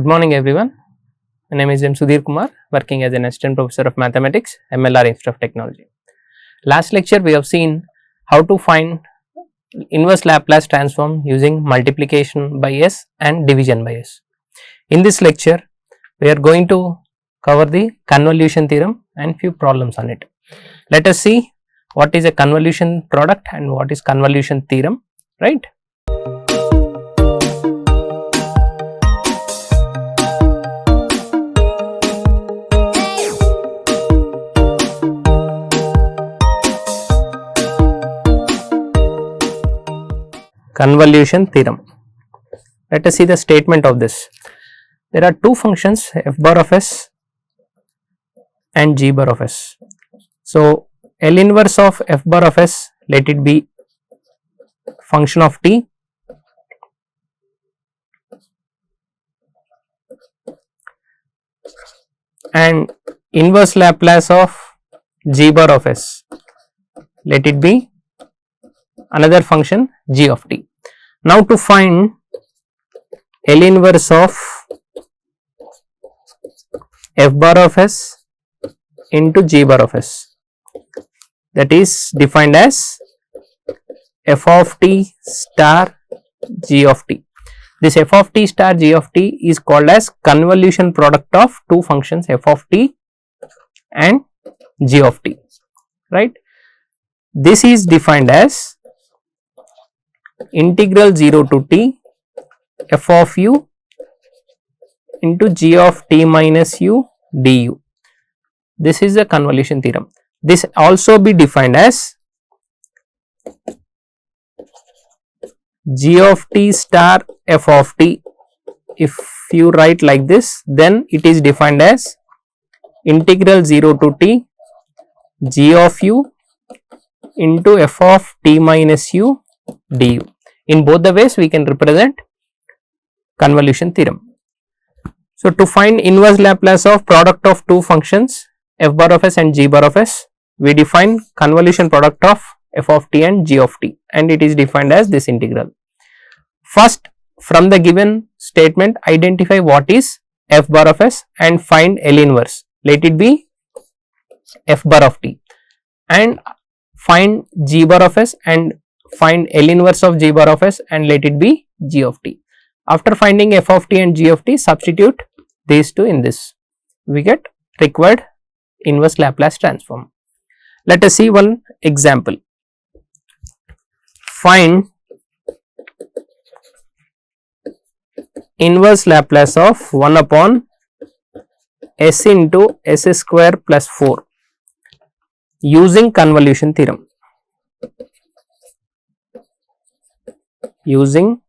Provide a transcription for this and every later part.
morning everyone. My name is Sudheer Kumar, working as an assistant professor of mathematics, MLR Institute of Technology. Last lecture we have seen how to find inverse Laplace transform using multiplication by s and division by s. In this lecture we are going to cover the convolution theorem and few problems on it. Let us see what is a convolution product and what is convolution theorem, right? Convolution theorem. Let us see the statement of this. There are two functions f bar of s and g bar of s. So, L inverse of f bar of s, let it be function of t, and inverse Laplace of g bar of s, let it be another function g of t. Now, to find L inverse of f bar of s into g bar of s, that is defined as f of t star g of t. This f of t star g of t is called as convolution product of two functions f of t and g of t, right. This is defined as integral 0 to t f of u into g of t minus u du. This is the convolution theorem. This also be defined as g of t star f of t. If you write like this, then it is defined as integral 0 to t g of u into f of t minus u du. In both the ways we can represent convolution theorem. So, to find inverse Laplace of product of two functions f bar of s and g bar of s, we define convolution product of f of t and g of t, and it is defined as this integral. First, from the given statement, identify what is f bar of s and find L inverse, let it be f bar of t, and find g bar of s and find L inverse of g bar of s and let it be g of t. After finding f of t and g of t, substitute these two in this, we get required inverse Laplace transform. Let us see one example. Find inverse Laplace of 1 upon s into s square plus 4 using convolution theorem. Using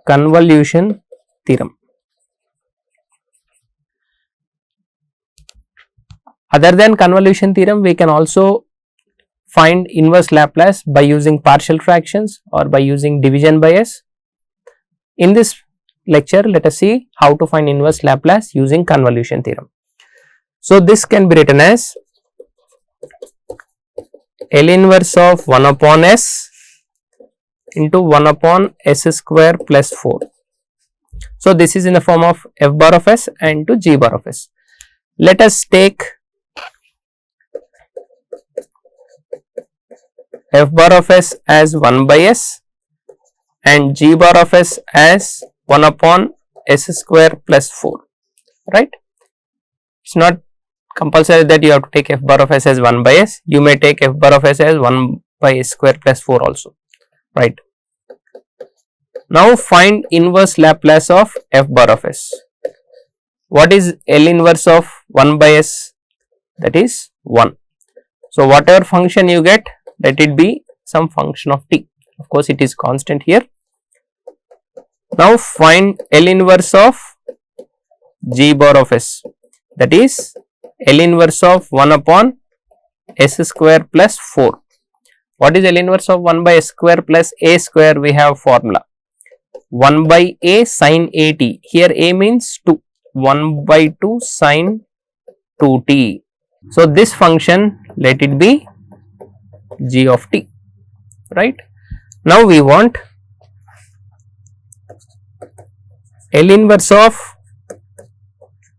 convolution theorem. Other than convolution theorem, we can also find inverse Laplace by using partial fractions or by using division by s. In this lecture, let us see how to find inverse Laplace using convolution theorem. So, this can be written as L inverse of 1 upon s into 1 upon s square plus 4. So, this is in the form of f bar of s and to g bar of s. Let us take f bar of s as 1 by s and g bar of s as 1 upon s square plus 4, right. It is not compulsory that you have to take f bar of s as 1 by s, you may take f bar of s as 1 by s square plus 4 also, right. Now, find inverse Laplace of f bar of s. What is L inverse of 1 by s? That is 1. So, whatever function you get, let it be some function of t. Of course, it is constant here. Now, find L inverse of g bar of s, that is L inverse of 1 upon s square plus 4. What is L inverse of 1 by s square plus a square? We have formula 1 by a sin a t. Here a means 2, 1 by 2 sin 2t. So, this function let it be g of t, right. Now, we want L inverse of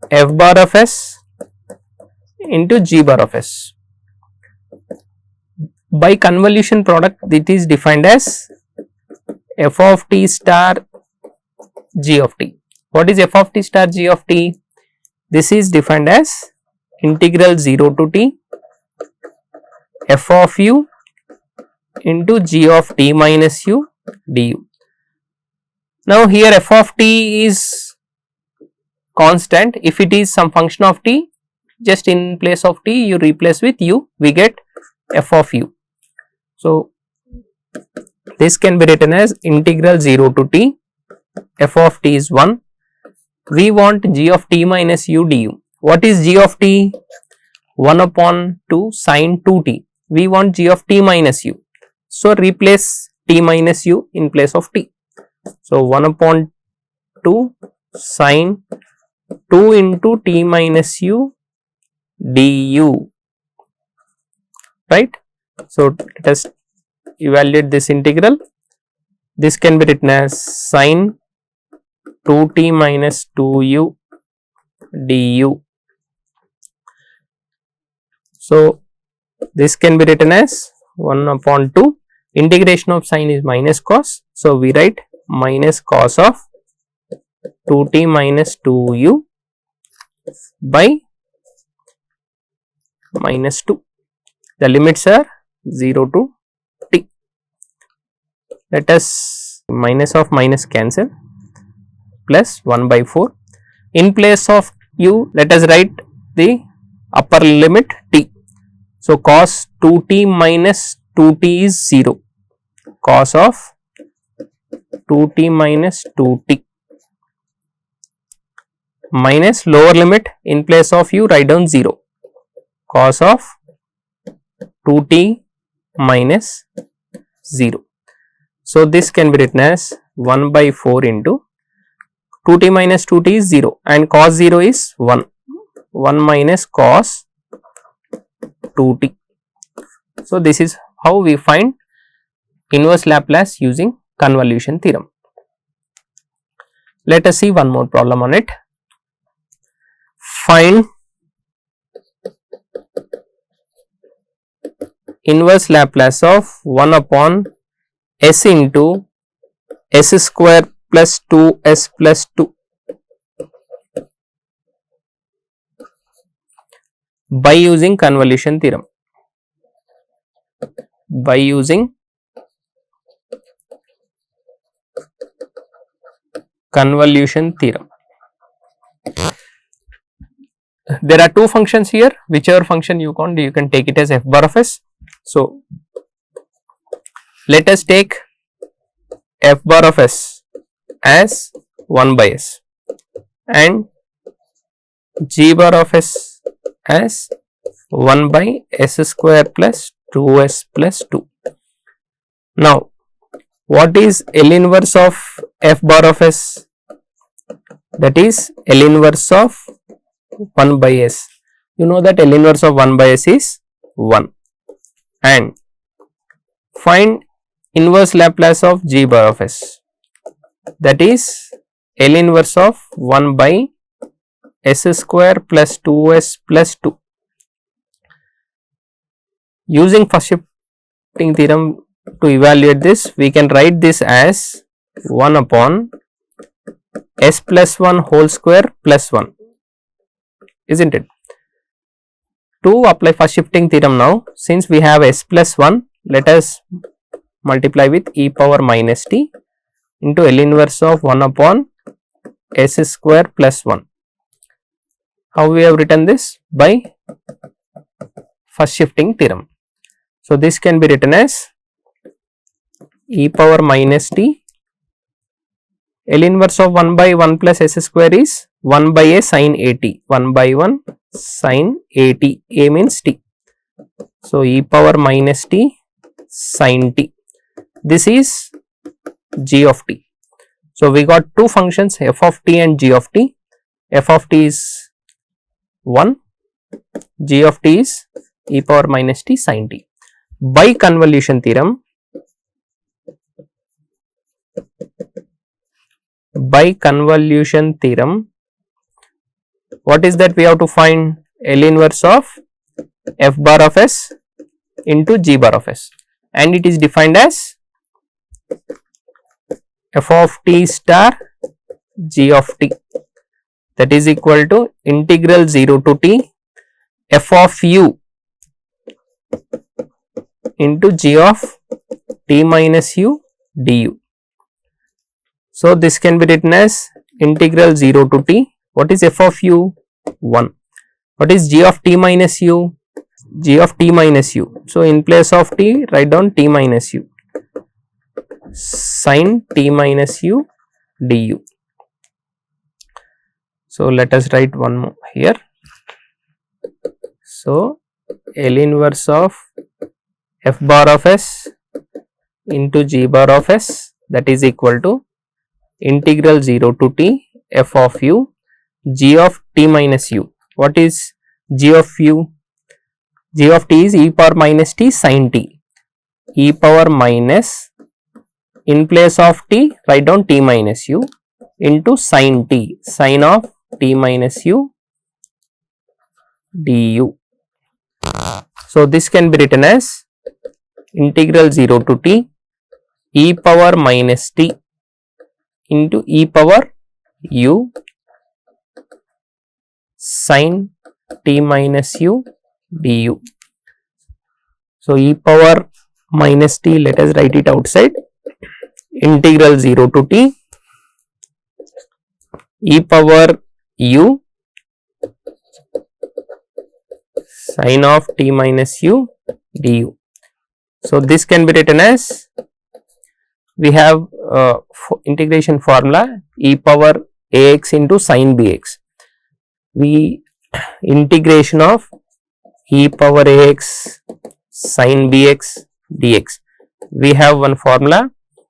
f bar of s into g bar of s. By convolution product, it is defined as f of t star g of t. What is f of t star g of t? This is defined as integral 0 to t f of u into g of t minus u du. Now here f of t is constant. If it is some function of t, just in place of t you replace with u, we get f of u. So this can be written as integral 0 to t f of t is 1. We want g of t minus u du. What is g of t? 1 upon 2 sine 2t. We want g of t minus u. So replace t minus u in place of t. So 1 upon 2 sine 2 into t minus u du, right. So let us evaluate this integral. This can be written as sine 2t minus 2u du. So this can be written as 1 upon 2, integration of sine is minus cos. So we write minus cos of 2t minus 2u by minus 2. The limits are 0 to t. Let us minus of minus cancel, plus 1 by 4. In place of u, let us write the upper limit t. So cos 2t minus 2t is 0, cos of 2t minus 2t, minus lower limit, in place of u write down 0, cos of 2t minus 0. So this can be written as 1 by 4 into 2t minus 2t is 0 and cos 0 is 1, 1 minus cos 2t. So this is how we find inverse Laplace using convolution theorem. Let us see one more problem on it. Find inverse Laplace of 1 upon s into s square plus 2s plus 2 by using convolution theorem. By using convolution theorem. There are two functions here, whichever function you can take it as f bar of s. So let us take f bar of s as 1 by s and g bar of s as 1 by s square plus 2s plus 2. Now what is L inverse of f bar of s? That is L inverse of 1 by s. You know that L inverse of 1 by s is 1, and find inverse Laplace of g bar of s, that is L inverse of 1 by s square plus 2s plus 2. Using first shifting theorem to evaluate this, we can write this as 1 upon s plus 1 whole square plus 1, isn't it? To apply first shifting theorem now, since we have s plus 1, let us multiply with e power minus t into L inverse of 1 upon s square plus 1. How we have written this? By first shifting theorem. So this can be written as e power minus t, L inverse of 1 by 1 plus s square is 1 by a sin at, 1 by 1 sin at, a means t. So e power minus t sin t. This is g of t. So we got two functions, f of t and g of t. F of t is 1, g of t is e power minus t sin t. By convolution theorem, by convolution theorem. What is that? We have to find L inverse of f bar of s into g bar of s, and it is defined as f of t star g of t, that is equal to integral 0 to t f of u into g of t minus u du. So, this can be written as integral 0 to t. What is f of u? 1. What is g of t minus u? G of t minus u. So, in place of t, write down t minus u, sin t minus u du. So, let us write one more here. So, L inverse of f bar of s into g bar of s, that is equal to integral 0 to t f of u g of t minus u. What is g of u? G of t is e power minus t sin t, e power minus, in place of t write down t minus u into sin t, sin of t minus u du. So, this can be written as integral 0 to t e power minus t into e power u sin t minus u du. So, e power minus t, let us write it outside, integral 0 to t e power u sin of t minus u du. So, this can be written as, we have integration formula e power ax into sin bx. We integration of e power ax sin bx dx. We have one formula,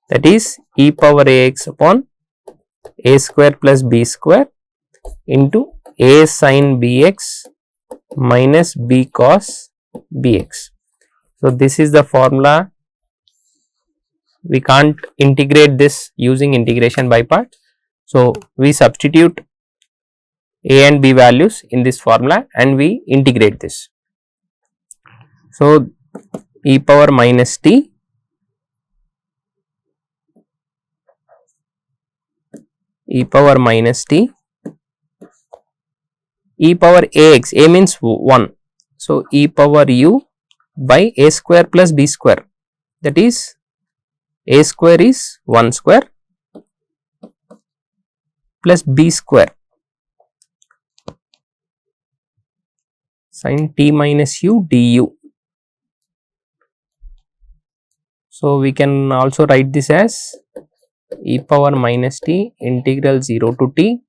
that is e power ax upon a square plus b square into a sin bx minus b cos bx. So, this is the formula. We can't integrate this using integration by parts. So, we substitute a and b values in this formula and we integrate this. So, e power minus t e power minus t e power ax, a means 1. So, e power u by a square plus b square, that is a square is 1 square plus b square sin t minus u du. So, we can also write this as e power minus t integral 0 to t,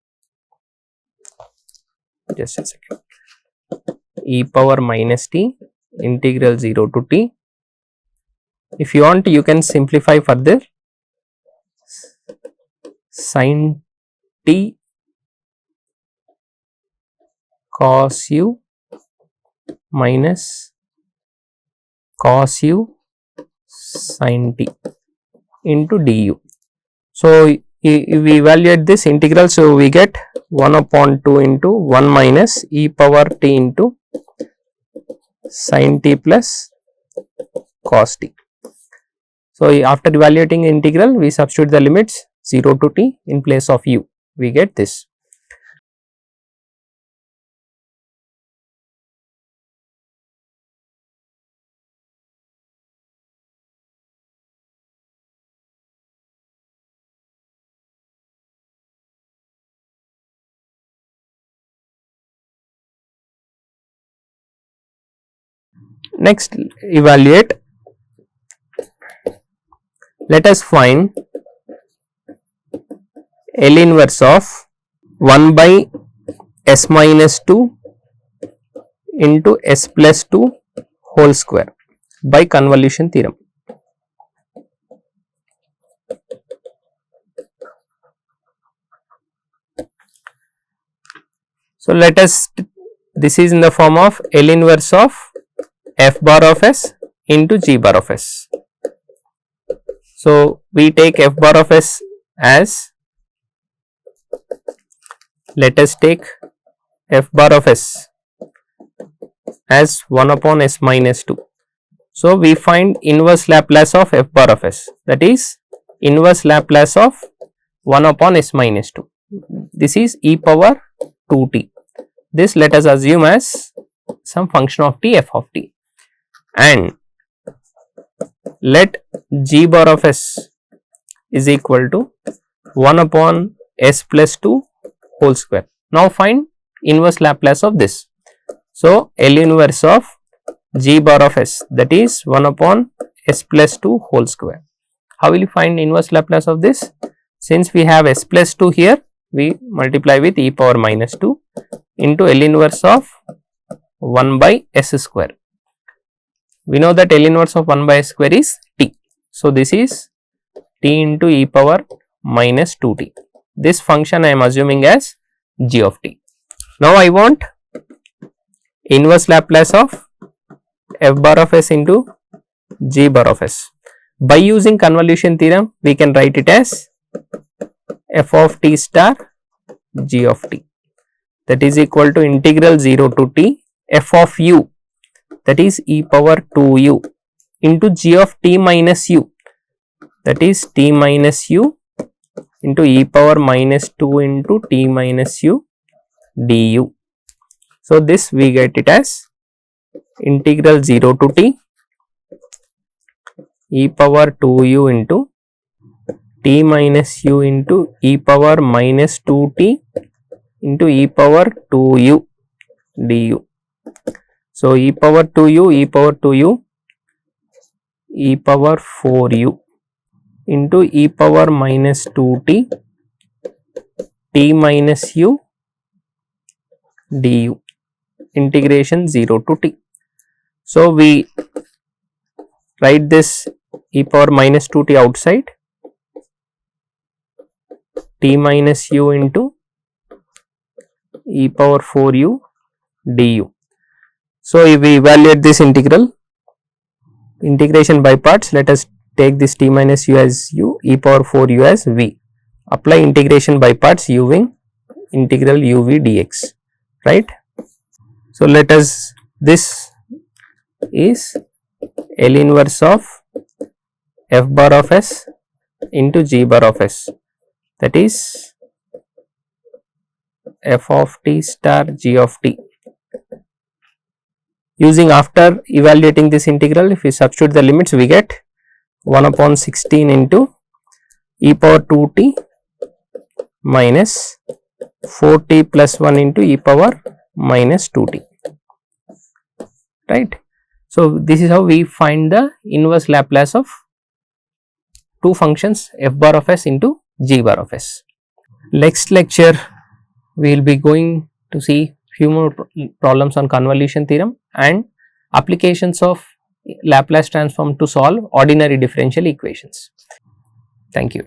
just a second, e power minus t integral 0 to t. If you want, you can simplify further, sin t cos u minus cos u sin t into du. So, if we evaluate this integral, so we get 1 upon 2 into 1 minus e power t into sin t plus cos t. So, after evaluating integral, we substitute the limits 0 to t in place of u, we get this. Next, evaluate. Let us find L inverse of 1 by s minus 2 into s plus 2 whole square by convolution theorem. So, let us, this is in the form of L inverse of f bar of s into g bar of s. So, we take f bar of s as let us take f bar of s as 1 upon s minus 2. So, we find inverse Laplace of f bar of s, that is inverse Laplace of 1 upon s minus 2. This is e power 2t. This let us assume as some function of t f of t, and let g bar of s is equal to 1 upon s plus 2 whole square. Now, find inverse Laplace of this. So, L inverse of g bar of s, that is 1 upon s plus 2 whole square. How will you find inverse Laplace of this? Since we have s plus 2 here, we multiply with e power minus 2 into L inverse of 1 by s square. We know that L inverse of 1 by s square is t. So, this is t into e power minus 2t. This function I am assuming as g of t. Now, I want inverse Laplace of f bar of s into g bar of s. By using convolution theorem, we can write it as f of t star g of t, that is equal to integral 0 to t f of u, that is e power 2u, into g of t minus u, that is t minus u, into e power minus 2 into t minus u du. So, this we get it as integral 0 to t e power 2u into t minus u into e power minus 2t into e power 2u du. So, e power 2u, e power 2u, e power 4u into e power minus 2t t minus u du, integration 0 to t. So, we write this e power minus 2t outside, t minus u into e power 4u du. So, if we evaluate this integration by parts, let us take this t minus u as u, e power 4u as v. Apply integration by parts using integral uv dx, right. So, let us, this is L inverse of f bar of s into g bar of s, that is f of t star g of t. Using, after evaluating this integral, if we substitute the limits, we get 1 upon 16 into e power 2t minus 4t plus 1 into e power minus 2t, right. So, this is how we find the inverse Laplace of two functions f bar of s into g bar of s. Next lecture, we will be going to see few more problems on convolution theorem and applications of Laplace transform to solve ordinary differential equations. Thank you.